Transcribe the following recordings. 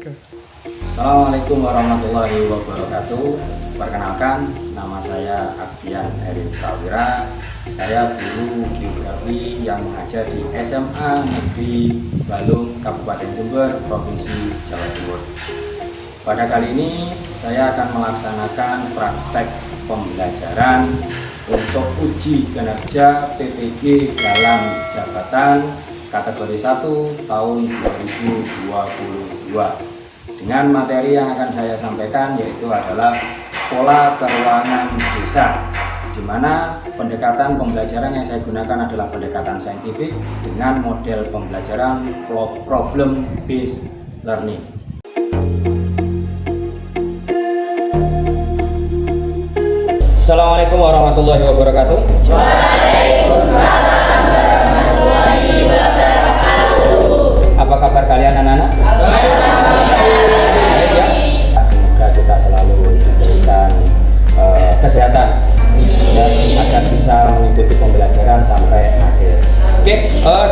Assalamualaikum warahmatullahi wabarakatuh. Perkenalkan, nama saya Akfian Heri Prawira. Saya guru geografi yang mengajar di SMA Negeri Balung, Kabupaten Jember, Provinsi Jawa Timur. Pada kali ini saya akan melaksanakan praktek pembelajaran untuk uji kinerja PPG dalam jabatan kategori 1 tahun 2022 dengan materi yang akan saya sampaikan, yaitu adalah pola keuangan desa, di mana pendekatan pembelajaran yang saya gunakan adalah pendekatan saintifik dengan model pembelajaran problem based learning. Assalamualaikum warahmatullahi wabarakatuh. Waalaikumsalam warahmatullahi wabarakatuh. Apa kabar kalian anak-anak? Baik ya. Semoga kita selalu diberikan kesehatan ya, agar bisa mengikuti pembelajaran sampai akhir. Oke,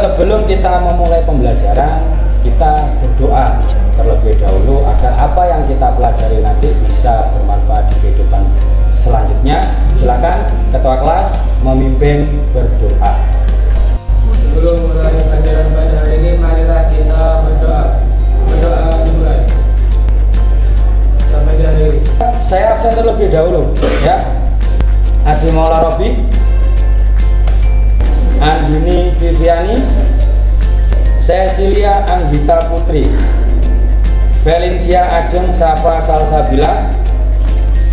sebelum kita memulai pembelajaran, kita berdoa terlebih dahulu agar apa yang kita pelajari nanti bisa bermanfaat di kehidupan selanjutnya. Silakan ketua kelas memimpin berdoa. Sebelum mulai pelajaran pada hari ini, marilah kita berdoa. Berdoa dimulai. Sampai diakhiri. Saya absen terlebih dahulu ya. Adi Maula Robi, Andini Viviani, Cecilia Anggita Putri, Valencia Ajeng Safa Salsabila,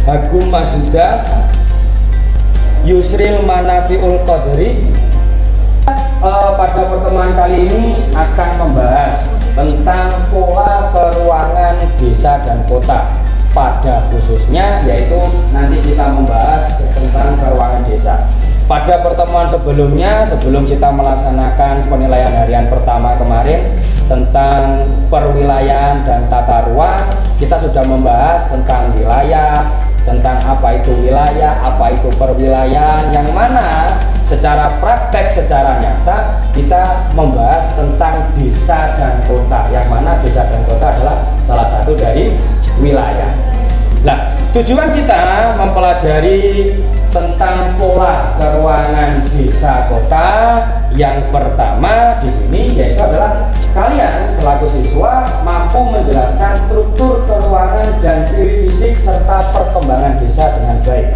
Hagum Masuda, Yusril Manafiul Qadri. Pada pertemuan kali ini akan membahas tentang pola keuangan desa dan kota. Pada khususnya yaitu nanti kita membahas tentang keuangan desa. Pada pertemuan sebelumnya, sebelum kita melaksanakan penilaian harian pertama kemarin tentang perwilayahan dan tata ruang, kita sudah membahas tentang wilayah, tentang apa itu wilayah, apa itu perwilayahan, yang mana secara praktek, secara nyata kita membahas tentang desa dan kota, yang mana desa dan kota adalah salah satu dari wilayah. Nah, tujuan kita mempelajari tentang pola keuangan desa kota yang pertama di sini yaitu adalah kalian selaku siswa mampu menjelaskan struktur keuangan dan ciri fisik serta perkembangan desa dengan baik.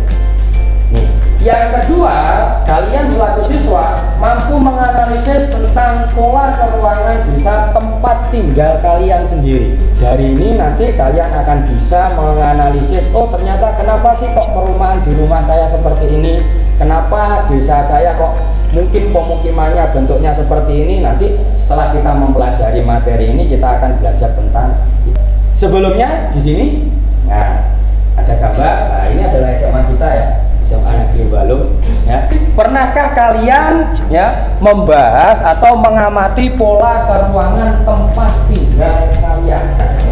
Nih, yang kedua, kalian selaku siswa mampu menganalisis tentang pola keuangan desa tempat tinggal kalian sendiri. Dari ini nanti kalian akan bisa menganalisis, oh ternyata kenapa sih kok perumahan di rumah saya seperti ini, kenapa desa saya kok mungkin pemukimannya bentuknya seperti ini. Nanti setelah kita mempelajari materi ini kita akan belajar tentang itu. Sebelumnya di sini, nah ada gambar. Nah ini adalah SMA kita ya, SMA Negeri Balung. Ya. Pernahkah kalian ya membahas atau mengamati pola keuangan tempat tinggal kalian?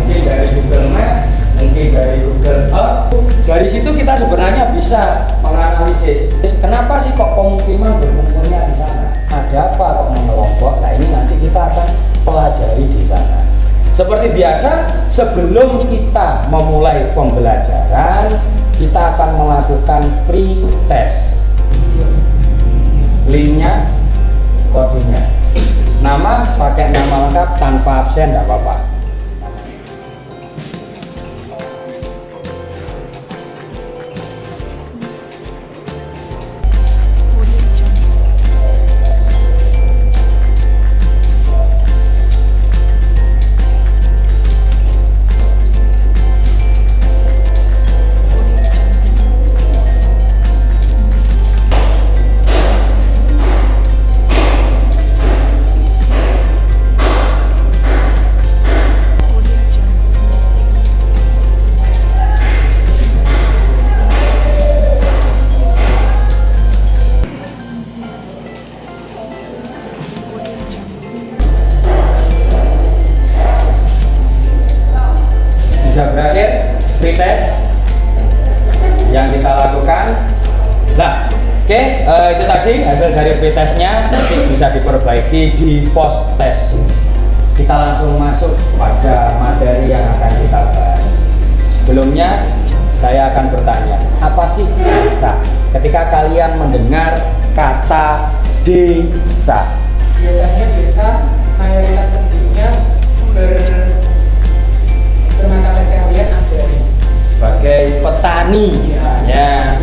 Mungkin dari Google Maps, mungkin dari Google Earth. Dari situ kita sebenarnya bisa menganalisis kenapa sih kok pemukiman berkumpulnya di sana? Ada apa kok mengelompok? Nah ini nanti kita akan pelajari di sana. Seperti biasa, sebelum kita memulai pembelajaran, kita akan melakukan pre-test. Linknya, kodenya. Nama pakai nama lengkap tanpa absen, tidak apa-apa. Sudah berakhir pretest yang kita lakukan. Nah, oke, itu tadi hasil dari pretestnya, nanti bisa diperbaiki di post test. kita langsung masuk pada materi yang akan kita bahas. Sebelumnya saya akan bertanya, apa sih desa? Ketika kalian mendengar kata desa, Biasanya desa mayoritas penduduknya bermata pencaharian agraris. sebagai petani. Ya.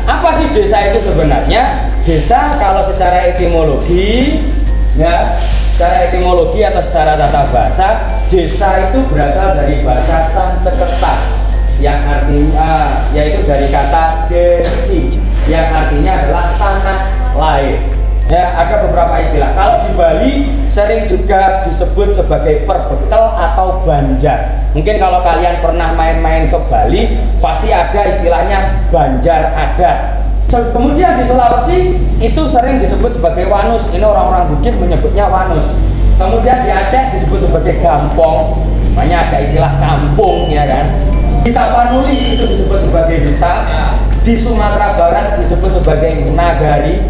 Apa sih desa itu sebenarnya? Desa kalau secara etimologi, ya, secara etimologi atau secara tata bahasa, desa itu berasal dari bahasa Sanskerta yang artinya yaitu dari kata desi yang artinya adalah tanah lain. Ya, ada beberapa istilah. Kalau di Bali sering juga disebut sebagai perbekel atau banjar. Mungkin kalau kalian pernah main-main ke Bali, pasti ada istilahnya banjar adat. Kemudian di Sulawesi itu sering disebut sebagai wanus. Ini orang-orang Bugis menyebutnya wanus. Kemudian di Aceh disebut sebagai gampong. Makanya ada istilah kampung, ya kan. Di Tapanuli itu disebut sebagai duta. Di Sumatera Barat disebut sebagai nagari.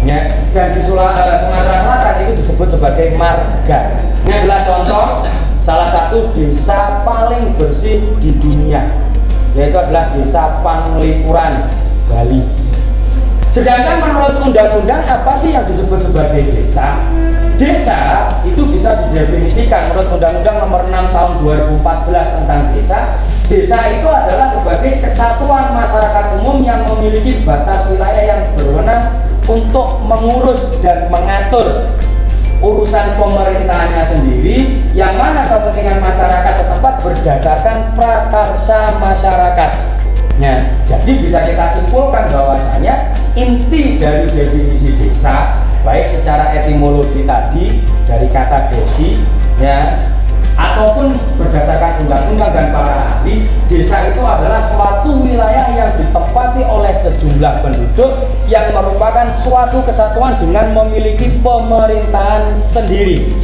Ya, dan di Sumatera Selatan itu disebut sebagai marga. Ini adalah contoh salah satu desa paling bersih di dunia, yaitu adalah desa Panglipuran, Bali. Sedangkan menurut undang-undang apa sih yang disebut sebagai desa? Desa itu bisa didefinisikan menurut Undang-Undang Nomor 6 Tahun 2014 tentang desa. Desa itu adalah sebagai kesatuan masyarakat umum yang memiliki batas wilayah yang berwenang untuk mengurus dan mengatur urusan pemerintahannya sendiri, yang mana kepentingan masyarakat setempat berdasarkan prakarsa masyarakat. Nah, jadi bisa kita simpulkan bahwasanya inti dari definisi desa, baik secara etimologi tadi dari kata desi, ya, ataupun berdasarkan undang-undang dan para ahli, desa itu adalah suatu wilayah yang ditempati oleh sejumlah penduduk yang merupakan suatu kesatuan dengan memiliki pemerintahan sendiri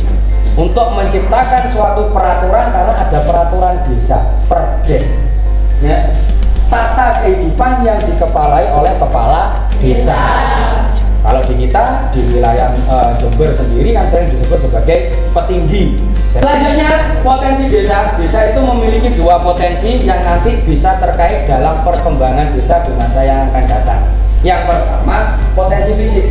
untuk menciptakan suatu peraturan, karena ada peraturan desa, perdes, ya, tata kehidupan yang dikepalai oleh kepala desa. Kalau di kita di wilayah Jember sendiri kan sering disebut sebagai petinggi. Selanjutnya potensi desa. Desa itu memiliki dua potensi yang nanti bisa terkait dalam perkembangan desa di masa yang akan datang. Yang pertama, potensi fisik.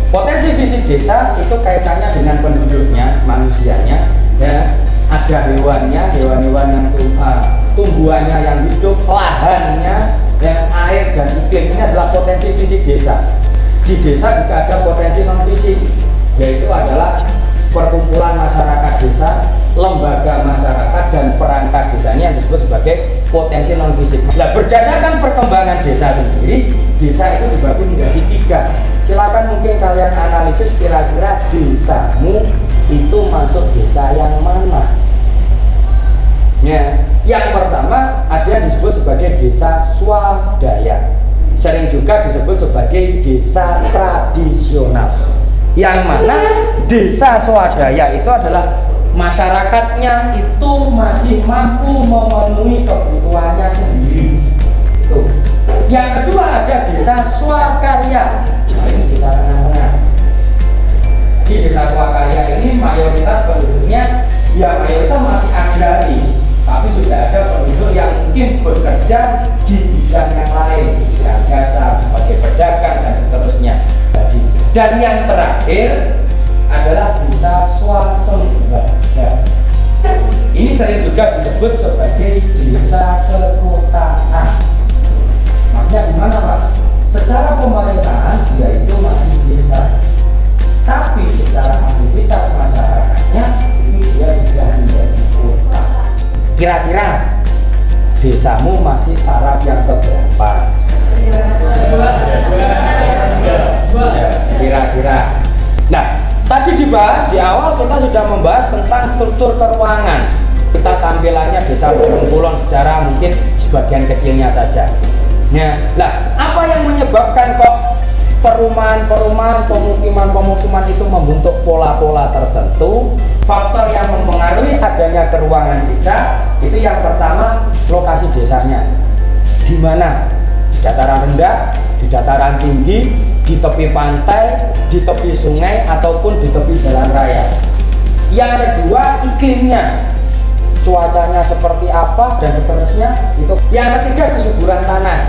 Potensi fisik desa itu kaitannya dengan penduduknya, manusianya, ya. Ada hewannya, hewan-hewan yang tumbuhannya yang hidup, lahannya, dan air dan iklim. Ini adalah potensi fisik desa. Di desa juga ada potensi non fisik, yaitu adalah perkumpulan masyarakat desa, lembaga masyarakat, dan perangkat desanya yang disebut sebagai potensi non fisik. Nah, berdasarkan perkembangan desa sendiri, desa itu dibagi menjadi 3. Silakan mungkin kalian analisis kira-kira desamu itu masuk desa yang mana. Ya, yang pertama ada yang disebut sebagai desa swadaya. Sering juga disebut sebagai desa tradisional, yang mana desa swadaya itu adalah masyarakatnya itu masih mampu memenuhi kebutuhannya sendiri. Tuh. Yang kedua ada desa swakarya. Nah, ini desa tengah-tengah. Di desa swakarya ini mayoritas penduduknya ya mayoritas masih agraris, tapi sudah ada penduduk yang mungkin bekerja di bidang yang lain, bidang jasa, sebagai pedagang dan seterusnya. Dan yang terakhir adalah desa swasembada. Ini sering juga disebut sebagai desa kekotaan. Maksudnya gimana, Pak? Secara pemerintahan dia itu masih desa, tapi secara aktivitas masyarakatnya itu dia sudah menjadi kota. Kira-kira desamu masih taraf yang keberapa? Kira-kira. Nah, tadi dibahas di awal, kita sudah membahas tentang struktur keuangan. Kita tampilannya desa Kulon secara mungkin sebagian kecilnya saja. Nah, apa yang menyebabkan kok perumahan-perumahan, pemukiman-pemukiman itu membentuk pola-pola tertentu? Faktor yang mempengaruhi adanya keruangan desa itu yang pertama lokasi desanya. Di mana? Di dataran rendah, di dataran tinggi, di tepi pantai, di tepi sungai, ataupun di tepi jalan raya. Yang kedua, iklimnya, cuacanya seperti apa dan seterusnya itu. Yang ketiga, kesuburan tanah,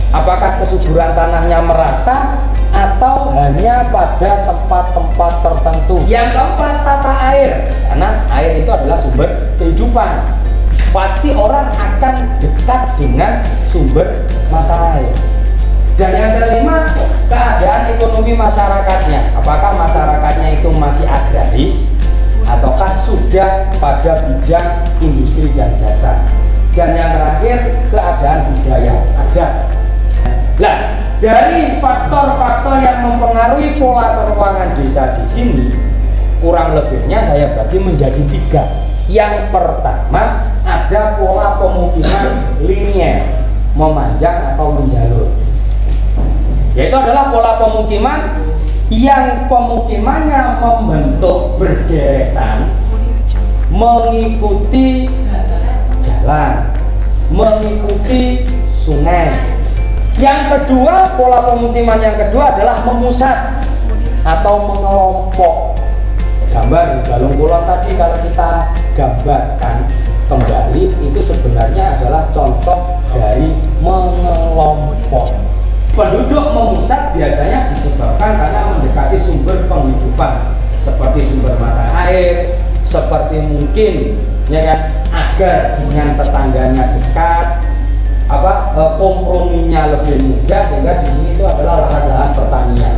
apakah kesuburan tanahnya merata atau hanya pada tempat-tempat tertentu. Yang keempat, tata air, karena air itu adalah sumber kehidupan. Pasti orang akan dekat dengan sumber mata air. Dan yang kelima, keadaan ekonomi masyarakatnya, apakah masyarakatnya itu masih agraris ataukah sudah pada bidang industri dan jasa. Dan yang terakhir, keadaan budaya adat. Nah, dari faktor-faktor yang mempengaruhi pola keuangan desa di sini, kurang lebihnya saya bagi menjadi 3. Yang pertama, ada pola pemukiman linier, memanjang atau menjalur. Yaitu adalah pola pemukiman yang pemukimannya membentuk berderetan, mengikuti jalan, mengikuti sungai. Yang kedua, pola pemukiman yang kedua adalah memusat atau mengelompok. Gambar di Balung Kulon tadi kalau kita gambarkan kembali, itu sebenarnya adalah contoh dari mengelompok. Penduduk memusat biasanya disebabkan karena mendekati sumber penghidupan seperti sumber mata air, seperti mungkin ya kan, agar dengan tetangganya dekat, komprominya lebih mudah, sehingga di sini itu adalah lahan-lahan pertanian.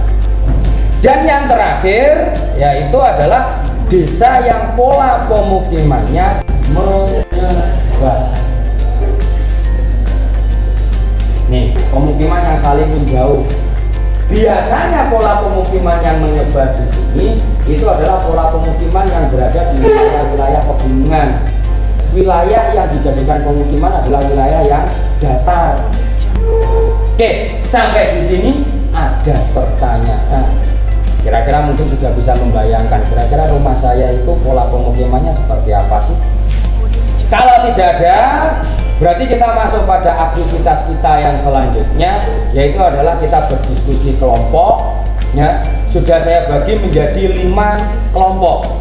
Dan yang terakhir yaitu adalah desa yang pola pemukimannya menyebar. Nih, pemukiman yang saling menjauh. Biasanya pola pemukiman yang menyebar di sini itu adalah pola pemukiman yang berada di wilayah pegunungan. Wilayah yang dijadikan pemukiman adalah wilayah yang datar. Oke, sampai di sini ada pertanyaan. Kira-kira mungkin sudah bisa membayangkan kira-kira rumah saya itu pola pemukimannya seperti apa sih? Kalau tidak ada, berarti kita masuk pada aktivitas kita yang selanjutnya, yaitu adalah kita berdiskusi kelompok. Ya, sudah saya bagi menjadi 5 kelompok.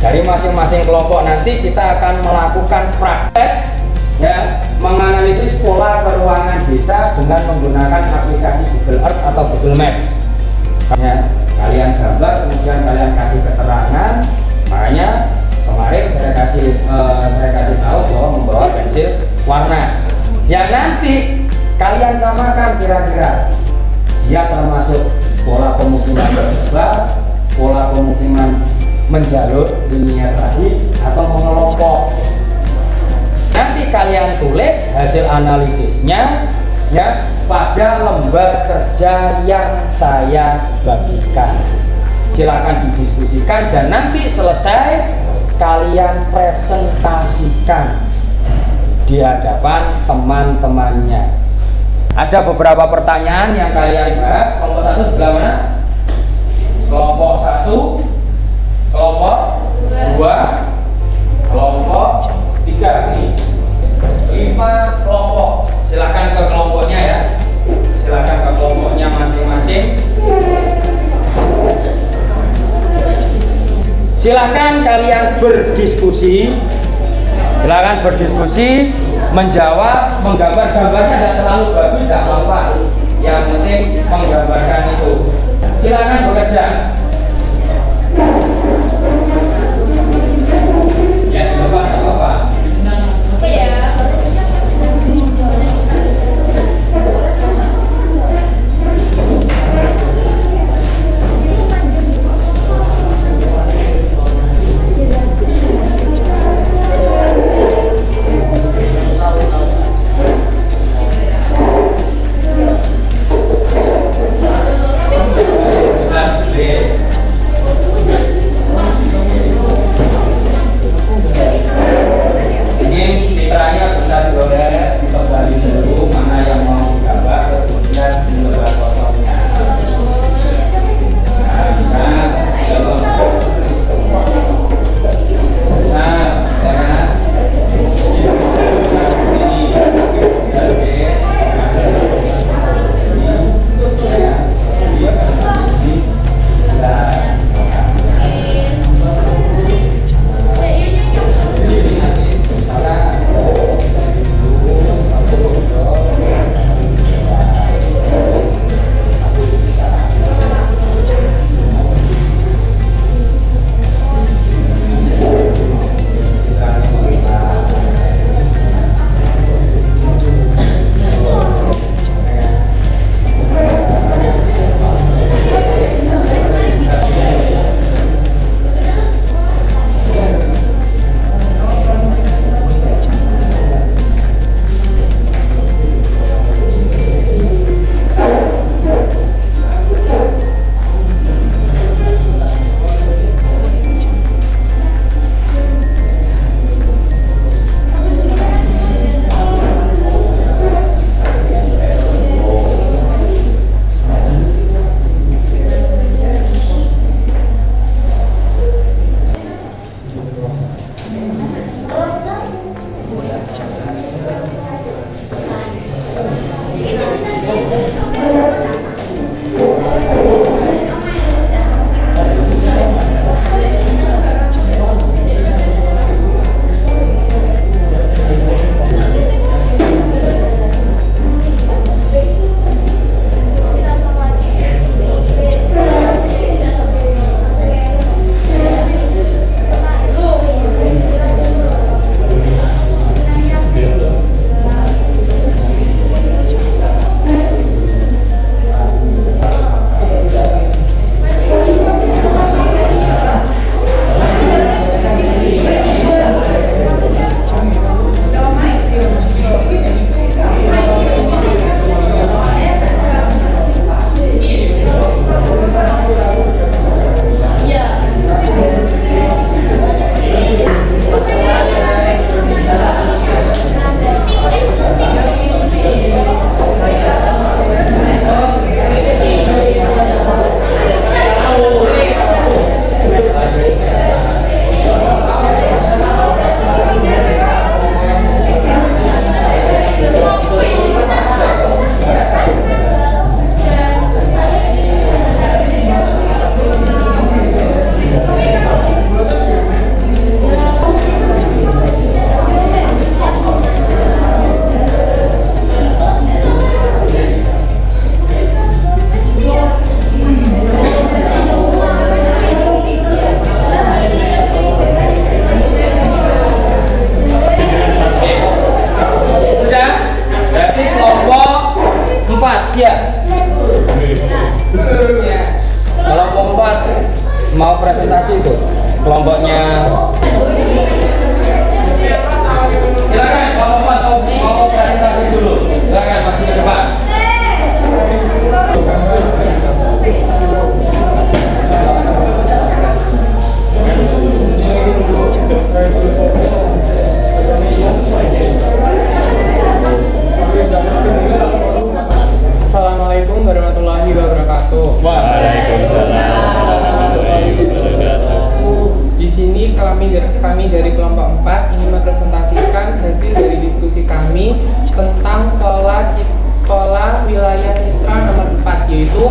Dari masing-masing kelompok nanti kita akan melakukan praktek, ya, menganalisis pola keuangan desa dengan menggunakan aplikasi Google Earth atau Google Maps. Ya, kalian gambar, kemudian kalian kasih keterangan. Makanya kemarin saya kasih tahu bahwa membawa pensil warna. Ya, nanti kalian samakan kira-kira dia termasuk pola pemukiman bersebar, pola pemukiman menjalur linier tadi, atau mengelompok. Nanti kalian tulis hasil analisisnya ya pada lembar kerja yang saya bagikan. Silakan didiskusikan dan nanti selesai kalian presentasikan di hadapan teman-temannya. Ada beberapa pertanyaan yang kalian bahas. Kelompok 1 sebelah mana? Kelompok 1, kelompok 2, kelompok 3. Ini 5 kelompok. Silakan ke kelompoknya ya. Silakan ke kelompoknya masing-masing. Silakan kalian berdiskusi. Silakan berdiskusi, menjawab, menggambar. Gambarnya tidak terlalu bagus, tidak apa-apa. Yang penting menggambarkan itu. Silakan bekerja. Ya, tidak apa-apa. Oke ya. Sudah. presentasi itu kelompoknya. Silakan kelompok mau presentasi dulu. Silakan masuk ke depan. Assalamualaikum warahmatullahi wabarakatuh. Waalaikumsalam warahmatullahi wabarakatuh. Di sini kami dari kelompok 4 ingin mempresentasikan hasil dari diskusi kami tentang pola wilayah citra nomor 4, yaitu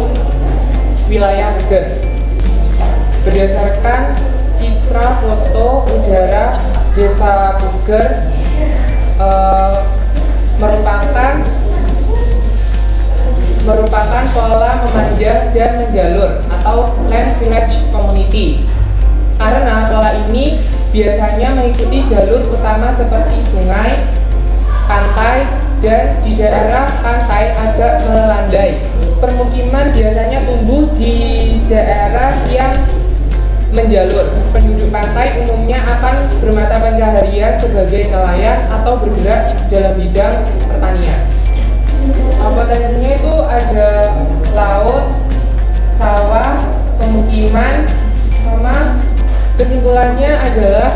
wilayah Puger. Berdasarkan citra foto udara Desa Puger merupakan pola memanjang dan menjalur atau land village community. Karena pola ini biasanya mengikuti jalur utama seperti sungai, pantai, dan di daerah pantai agak melandai. Permukiman biasanya tumbuh di daerah yang menjalur. Penduduk pantai umumnya akan bermata pencaharian sebagai nelayan atau bergerak dalam bidang pertanian. Potensinya itu ada laut, sawah, pemukiman, sama kesimpulannya adalah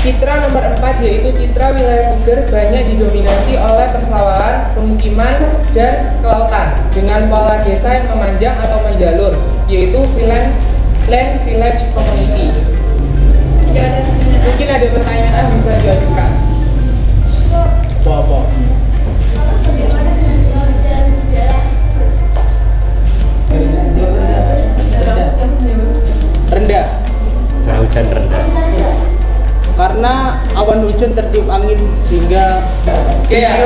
citra nomor 4 yaitu citra wilayah Puger banyak didominasi oleh persawahan, pemukiman, dan kelautan dengan pola desa yang memanjang atau menjalur yaitu land village community. Mungkin ada pertanyaan bisa diajukan. Apa? Rendah Curah hujan rendah. karena awan hujan tertiup angin sehingga Oke ya,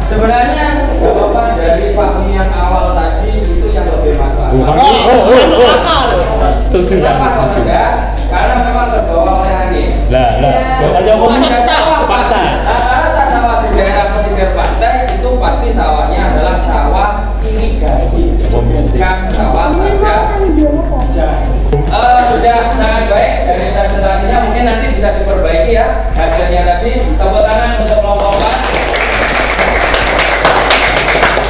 sebenarnya jawaban dari Pak Mi yang awal tadi itu yang lebih masuk akal. Setuju kan? Kenapa kok tidak? Karena memang terbawa oleh angin. Lah, ada fakta. Rata-rata sawah di daerah pesisir pantai itu pasti sawahnya adalah sawah irigasi, bukan sawah pada hujan. Sudah sangat baik dari presentasinya, mungkin nanti bisa diperbaiki ya hasilnya tadi. Tepuk tangan untuk kelompok 4.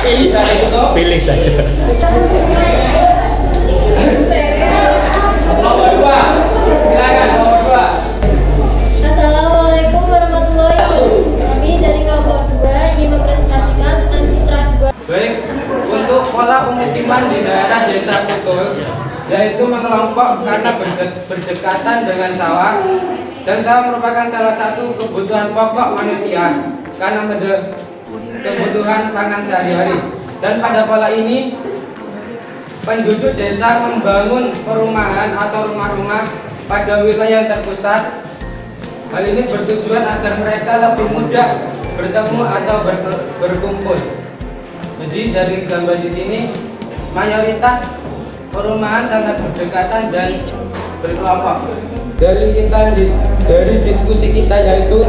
Bisa ditutup. Pilih saja. Nomor 2, silakan nomor 2. Assalamualaikum warahmatullahi wabarakatuh. Kami dari kelompok 2 ingin mempresentasikan tentang citra 2. Baik, untuk pola pemukiman di daerah Desa Puger yaitu mengelompok karena berdekatan dengan sawah, dan sawah merupakan salah satu kebutuhan pokok manusia karena kebutuhan pangan sehari-hari. Dan pada pola ini penduduk desa membangun perumahan atau rumah-rumah pada wilayah yang terpusat. Hal ini bertujuan agar mereka lebih mudah bertemu atau berkumpul. Jadi dari gambar di sini mayoritas perumahan sangat berdekatan dan berkelompok. Dari diskusi kita yaitu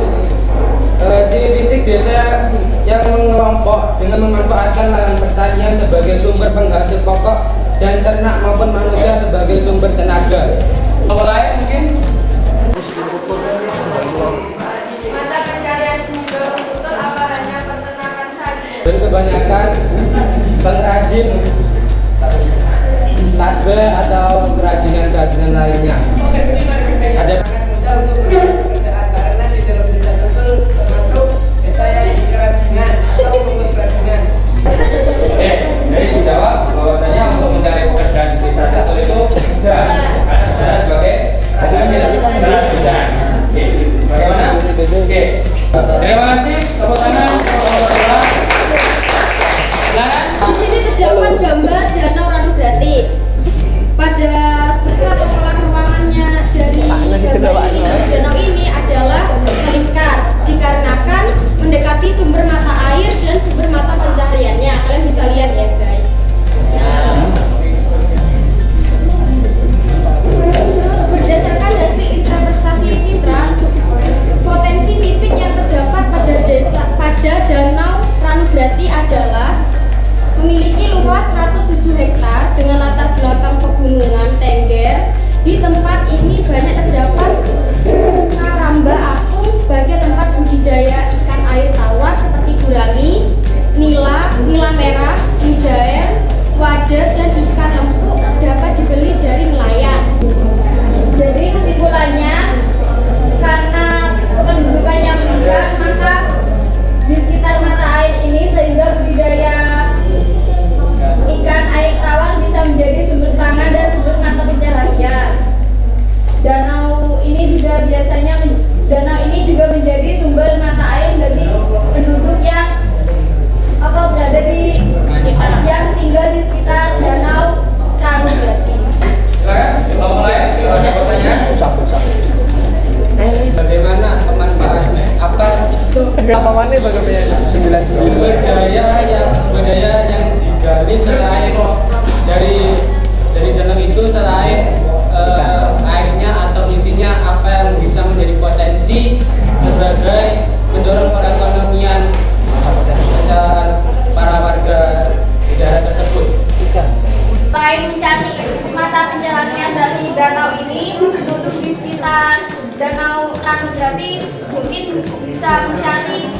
ciri fisik desa yang mengelompok dengan memanfaatkan lahan pertanian sebagai sumber penghasil pokok dan ternak maupun manusia sebagai sumber tenaga. Nomor lain mungkin? Mata pencarian seni betul apa hanya peternakan saja? Dan kebanyakan pengrajin tasbih atau kerajinan-kerajinan lainnya. Ada mudah untuk pekerjaan karena di dalam desa betul termasuk desa yang di kerajinan atau membuat kerajinan. Jadi dijawab bahwasanya untuk mencari pekerjaan di desa Betul itu mudah karena sudah sebagai hasil kerajinan. Oke, bagaimana? Oke, terima kasih. Tepuk tangan. Silakan. Di sini terdapat gambar danau Ranu Brati. Pada struktur atau pola ruangan tempat ini banyak terdapat karamba apung sebagai tempat budidaya ikan air tawar seperti gurami, nila, nila merah, mujair, wader, dan ikan empuk dapat dibeli dari nelayan. Jadi kesimpulannya, karena kependudukannya meningkat, maka di sekitar mata air ini sehingga budidaya ikan air tawar bisa menjadi sumber pangan dan sumber mata pencaharian. Danau ini juga menjadi sumber mata air bagi penduduk yang berada di yang tinggal di sekitar Danau Ranubati. Silakan, ada pertanyaan? Bagaimana pemanfaatan sumber daya yang digali selain dari danau itu, selain airnya atau isinya, apa yang bisa menjadi potensi sebagai mendorong perekonomian para warga di daerah tersebut? Selain mencari mata pencaharian dari danau ini, penduduk di sekitar Danau Ranubati mungkin bisa mencari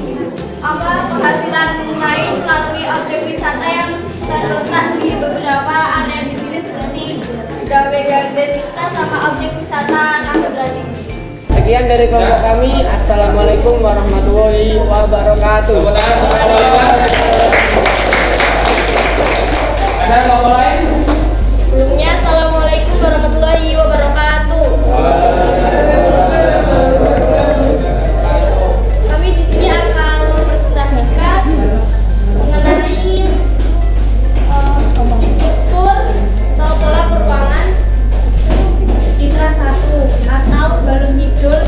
penghasilan lain melalui objek wisata yang terletak di beberapa area di sini seperti Gawe Garden Tirta sama objek wisata Ranubati. Sekian dari kelompok kami. Assalamualaikum warahmatullahi wabarakatuh. Ada kelompok lain? Sebelumnya, Assalamualaikum warahmatullahi wabarakatuh. Kami di sini akan mempresentasikan mengenai struktur atau pola peruangan citra 1 atau balon hidrol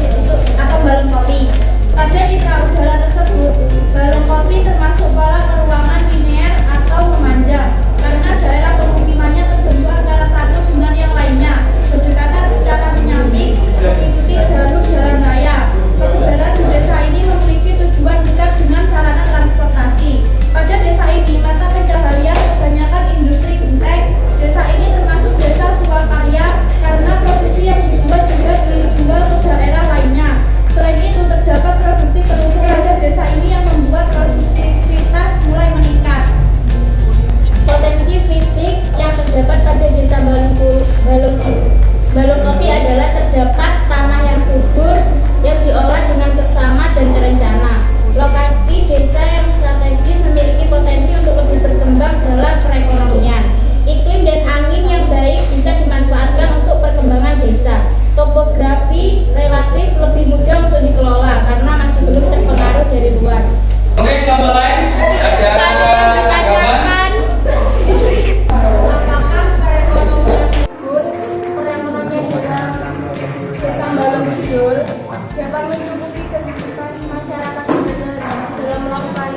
atau balon kopi. Pada citra udara tersebut, balon kopi termasuk pola peruangan linear atau memanjang karena daerah pemukimannya terbentuk antara satu dengan yang lainnya, berdekatan secara menyamping mengikuti jalur jalan raya. Persaudaraan di desa ini memiliki tujuan dekat dengan sarana transportasi. Pada desa ini, mata pencaharian kebanyakan industri genteng. Desa ini termasuk desa swakarya karena produksi yang dibuat juga dijual ke daerah lainnya. Selain itu, terdapat produksi kerupuk pada desa ini yang membuat produktivitas mulai meningkat. Potensi fisik yang terdapat pada desa balon kopi adalah terdapat tanah yang subur yang diolah dengan seksama dan terencana. Lokasi desa yang strategis memiliki potensi untuk lebih berkembang dalam perekonomian. Iklim dan angin yang baik bisa dimanfaatkan untuk perkembangan desa. Topografi relatif lebih mudah untuk dikelola karena masih belum terpengaruh dari luar. Oke, kelompok lain? Ada Ditanyakan apakah perekonomian dalam desa Balong Kidul dapat mencukupi kehidupan masyarakat dalam melakukan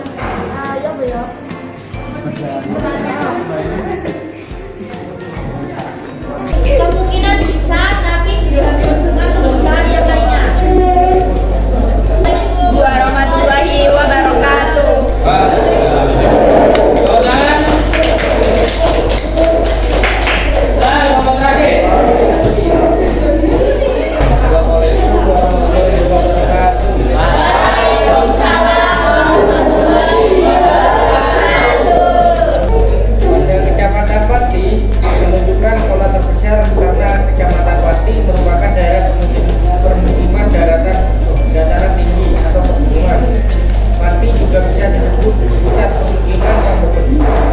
kemungkinan bisa, tapi belum dengan kebutuhan yang lainnya. Warahmatullahi wabarakatuh. Kelompok terakhir. Pada Kecamatan Pati menunjukkan pola terbesar karena Kecamatan Pati merupakan daerah permukiman dataran tinggi atau pegunungan. Pati juga bisa disebut pusat pemukiman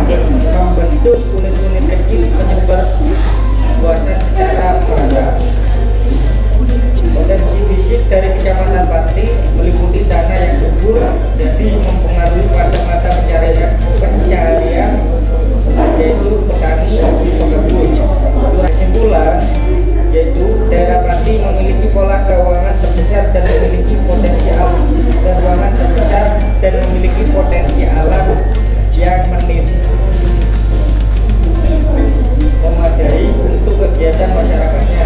yang membentuk unit-unit kecil penyebar luasan secara merata. Potensi fisik dari Kecamatan Pati meliputi tanah yang subur, jadi mempengaruhi pada mata pencaharian yaitu petani pekebun. Kesimpulan yaitu daerah Pati memiliki pola keuangan terbesar dan memiliki potensi alam keuangan terbesar dan memiliki potensi alam yang memadai untuk kegiatan masyarakatnya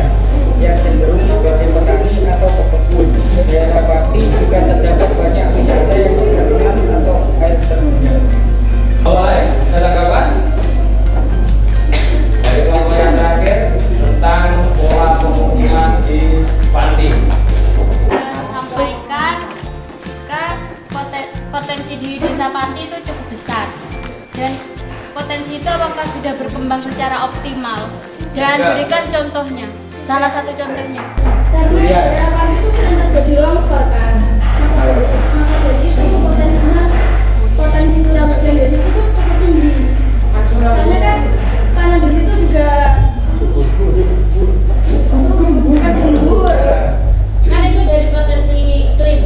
yang cenderung sebagai petani atau pekebun. Daerah Pati juga terdapat banyak wisata yang berkenan atau air terjun. Mulai, ada tanggapan? Dari kelompok yang terakhir tentang pola pemukiman berkembang secara optimal dan berikan contohnya. Salah satu contohnya. Karena daerah kami itu sering terjadi longsor kan. Maka dari itu potensi curah hujan di situ tuh cukup tinggi. Karena kan tanah di situ juga bukan gembur. Kan itu dari potensi iklim.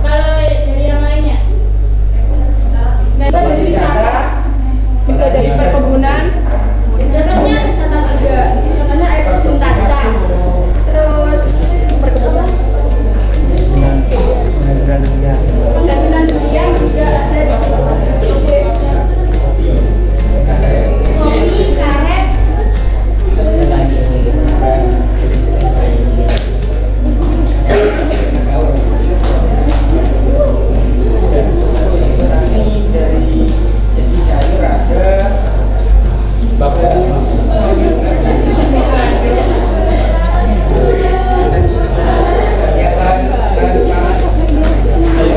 Kalau dari yang lainnya? Bisa dari wisata, bisa dari perkebunan, contohnya wisata juga, contohnya air terjun Tancah, terus perkebunan, penghasilan durian juga ada di situ. Kopi, karet, dari jadi sayur ada bapak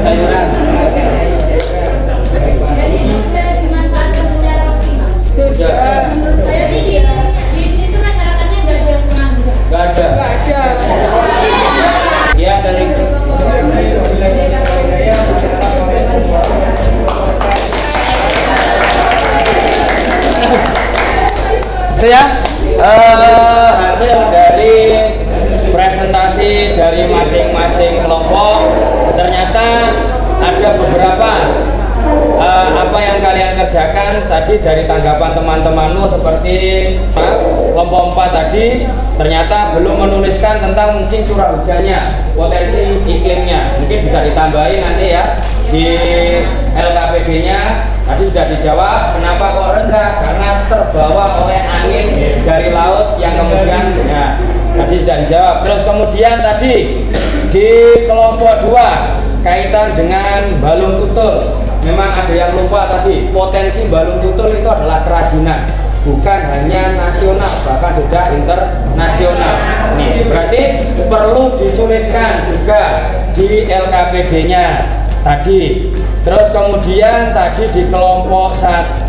sayuran Jadi itu sudah dimanfaatkan secara maksimal. menurut saya Jadi di situ masyarakatnya nggak ada yang pengangguran. Nggak ada. Ya dari itu ya hasil dari presentasi dari masing-masing kelompok. Ternyata ada beberapa apa yang kalian kerjakan tadi dari tanggapan teman-temanmu seperti kelompok 4 tadi ternyata belum menuliskan tentang mungkin curah hujannya, potensi iklimnya. Mungkin bisa ditambahin nanti ya di LKPD-nya. Tadi sudah dijawab, kenapa kok rendah? Karena terbawa oleh angin dari laut yang kemudian ya, tadi sudah dijawab. Terus kemudian tadi di kelompok 2 kaitan dengan balung tutul. Memang ada yang lupa tadi, potensi balung tutul itu adalah kerajinan, bukan hanya nasional, bahkan sudah internasional. Nih, berarti perlu dituliskan juga di LKPD-nya tadi. Terus kemudian tadi di kelompok 1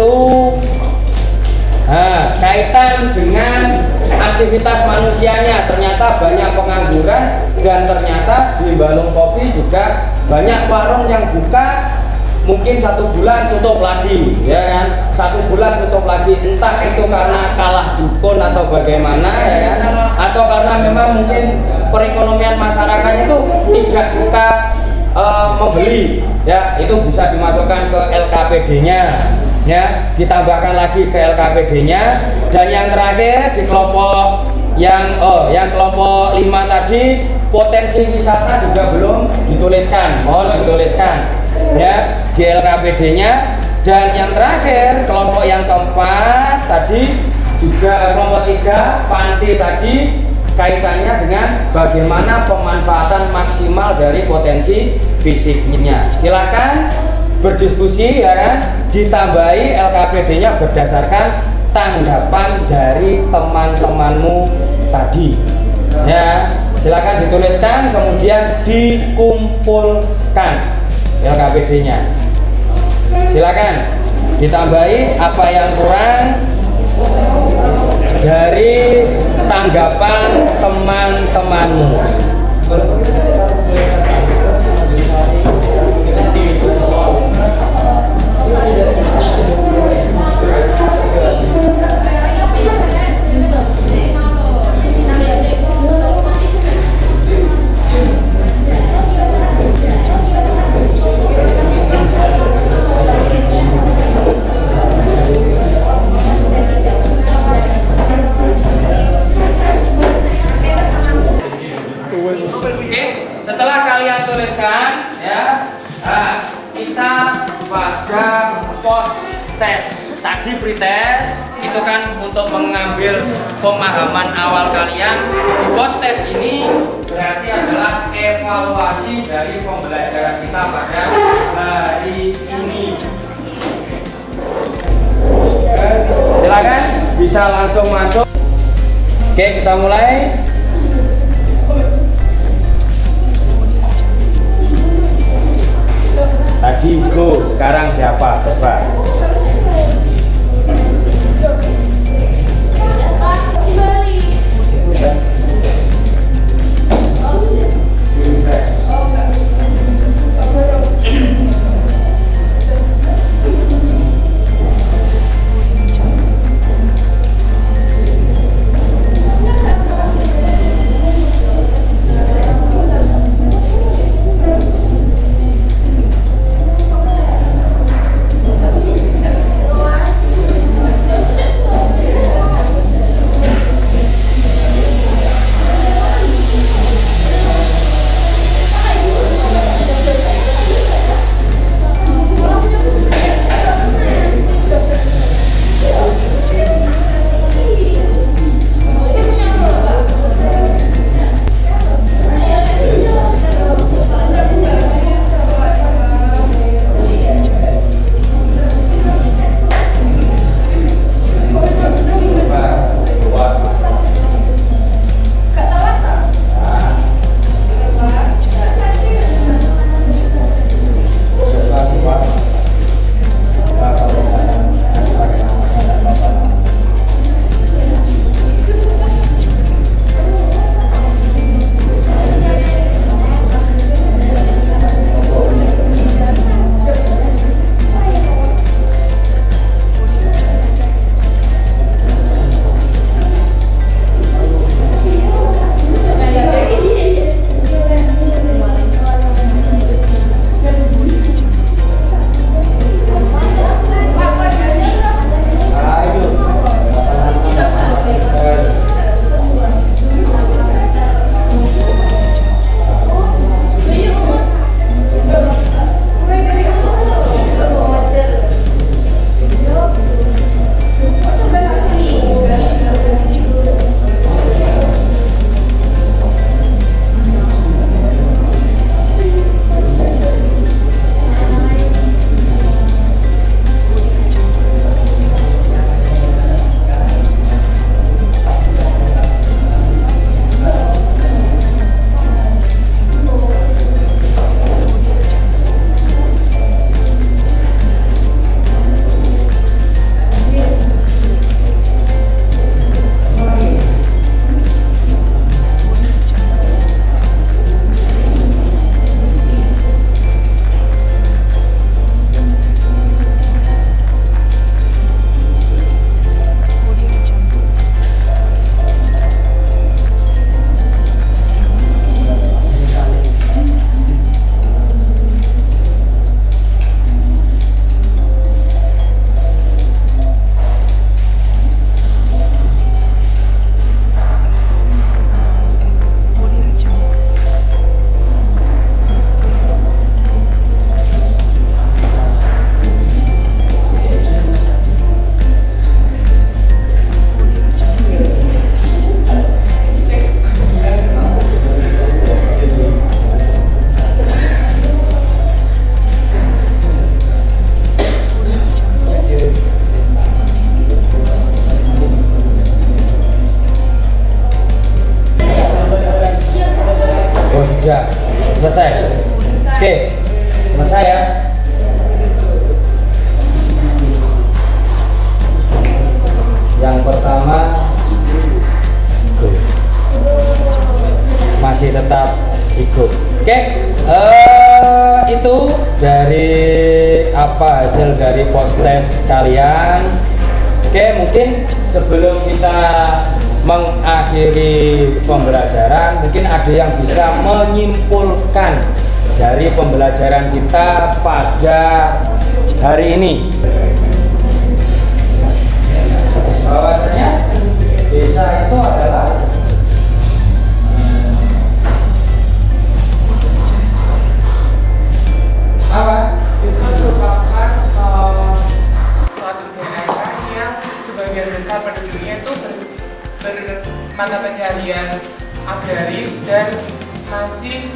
kaitan dengan aktivitas manusianya, ternyata banyak pengangguran dan ternyata di Balung Kopi juga banyak warung yang buka mungkin 1 bulan tutup lagi, ya kan? 1 bulan tutup lagi, entah itu karena kalah dukun atau bagaimana, ya kan? Atau karena memang mungkin perekonomian masyarakatnya itu tidak suka membeli, ya itu bisa dimasukkan ke LKPD-nya, ya ditambahkan lagi ke LKPD-nya. Dan yang terakhir di kelompok yang kelompok 5 tadi, potensi wisata juga belum dituliskan, mohon dituliskan ya di LKPD-nya. Dan yang terakhir kelompok yang keempat tadi juga kelompok 3 panti tadi kaitannya dengan bagaimana pemanfaatan maksimal dari potensi fisiknya. Silakan berdiskusi, ya kan, ditambahi LKPD-nya berdasarkan tanggapan dari teman-temanmu tadi, ya. Silakan dituliskan kemudian dikumpulkan LKPD-nya. Silakan ditambahi apa yang kurang dari tanggapan teman-temanmu. Setelah kalian tuliskan, ya, kita pada post test. Tadi pretest itu kan untuk mengambil pemahaman awal kalian. Di post test ini berarti adalah evaluasi dari pembelajaran kita pada hari ini. Silakan bisa langsung masuk. Oke, kita mulai. Tadi go, sekarang siapa? Coba. Sudah selesai. Oke, selesai ya. Yang pertama masih tetap ikut. Oke, itu dari apa hasil dari post test kalian. Oke, mungkin sebelum kita mengakhiri pembelajaran, mungkin ada yang bisa menyimpulkan dari pembelajaran kita pada hari ini. Bahwasanya desa itu adalah apa? Desa merupakan suatu daerah yang sebagian besar penduduknya itu bermata pencarian agraris dan masih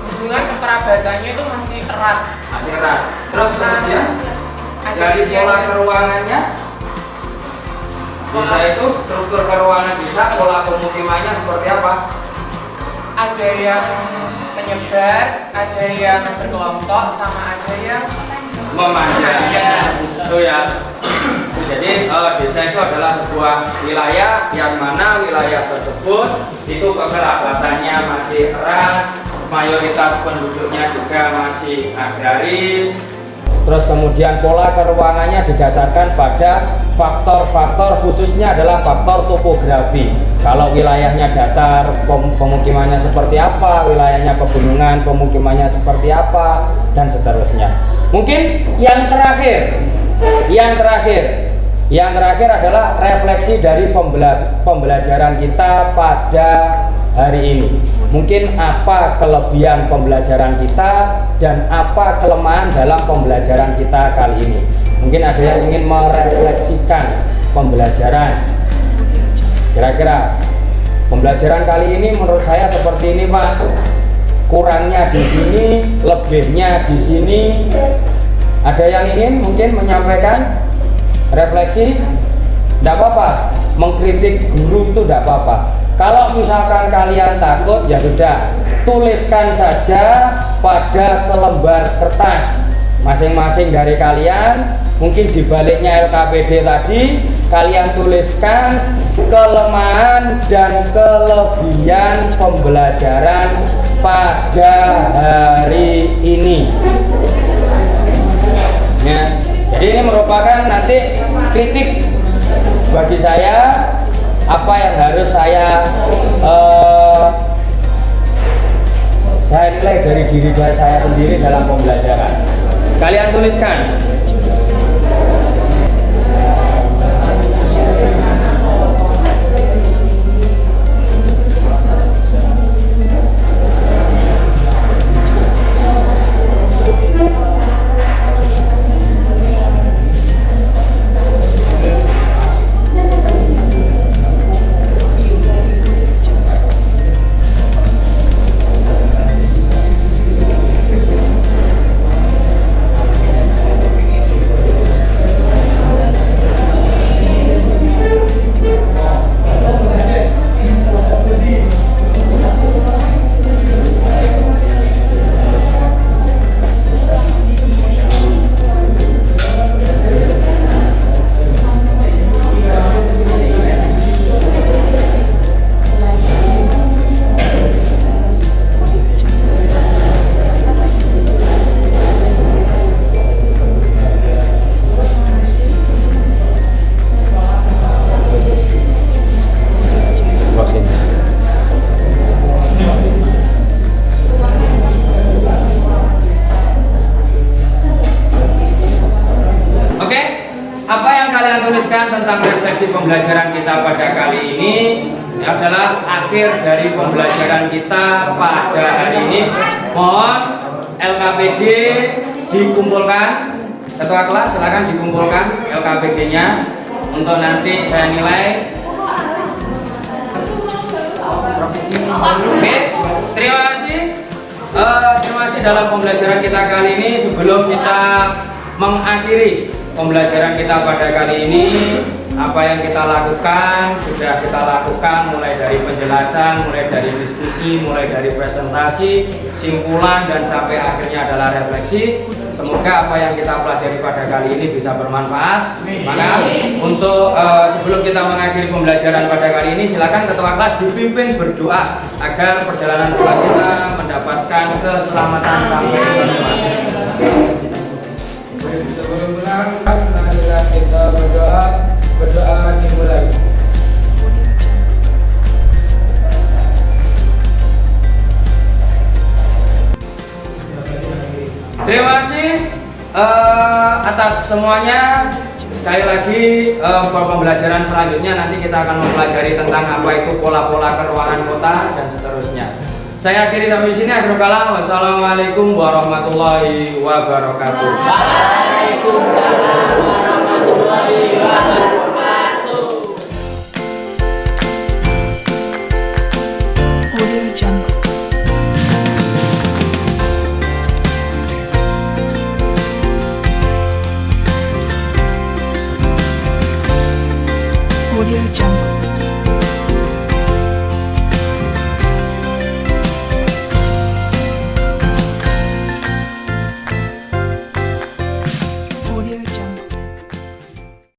hubungan kekerabatannya itu masih erat. Masih erat. Terus kemudian dari pola keruangannya, desa itu struktur keruangan desa, pola pemukimannya seperti apa? Ada yang menyebar, ada yang berkelompok, sama ada yang memanjang. Itu ya. Jadi desa itu adalah sebuah wilayah yang mana wilayah tersebut itu kekerabatannya masih erat, mayoritas penduduknya juga masih agraris. Terus kemudian pola keruangannya didasarkan pada faktor-faktor, khususnya adalah faktor topografi. Kalau wilayahnya datar, pemukimannya seperti apa, wilayahnya pegunungan, pemukimannya seperti apa, dan seterusnya. Mungkin yang terakhir adalah refleksi dari pembelajaran kita pada hari ini. Mungkin apa kelebihan pembelajaran kita dan apa kelemahan dalam pembelajaran kita kali ini. Mungkin ada yang ingin merefleksikan pembelajaran. Kira-kira pembelajaran kali ini menurut saya seperti ini, Pak. Kurangnya di sini, lebihnya di sini. Ada yang ingin mungkin menyampaikan refleksi? Tidak apa-apa. Mengkritik guru itu tidak apa-apa. Kalau misalkan kalian takut, ya sudah, tuliskan saja pada selembar kertas masing-masing dari kalian. Mungkin di baliknya LKPD tadi kalian tuliskan kelemahan dan kelebihan pembelajaran pada hari ini. Ya, jadi ini merupakan nanti kritik bagi saya, apa yang harus saya nilai dari diri saya sendiri dalam pembelajaran. Kalian tuliskan. Tentang refleksi pembelajaran kita pada kali ini adalah akhir dari pembelajaran kita pada hari ini. Mohon LKPD dikumpulkan, ketua kelas silakan dikumpulkan LKPD-nya untuk nanti saya nilai. Oke, terima kasih. Terima kasih dalam pembelajaran kita kali ini. Sebelum kita mengakhiri pembelajaran kita pada kali ini, apa yang kita lakukan sudah kita lakukan, mulai dari penjelasan, mulai dari diskusi, mulai dari presentasi, simpulan, dan sampai akhirnya adalah refleksi. Semoga apa yang kita pelajari pada kali ini bisa bermanfaat. Maka untuk sebelum kita mengakhiri pembelajaran pada kali ini, silakan ketua kelas dipimpin berdoa agar perjalanan kelas kita mendapatkan keselamatan sampai tujuan. Sebelum berangkat, marilah kita berdoa. Berdoa dimulai. Terima kasih atas semuanya. Sekali lagi pembelajaran selanjutnya nanti kita akan mempelajari tentang apa itu pola-pola keruangan kota dan seterusnya. Saya akhiri sampai sini. Akhirul kalam. Wassalamualaikum warahmatullahi wabarakatuh. Waalaikumsalam.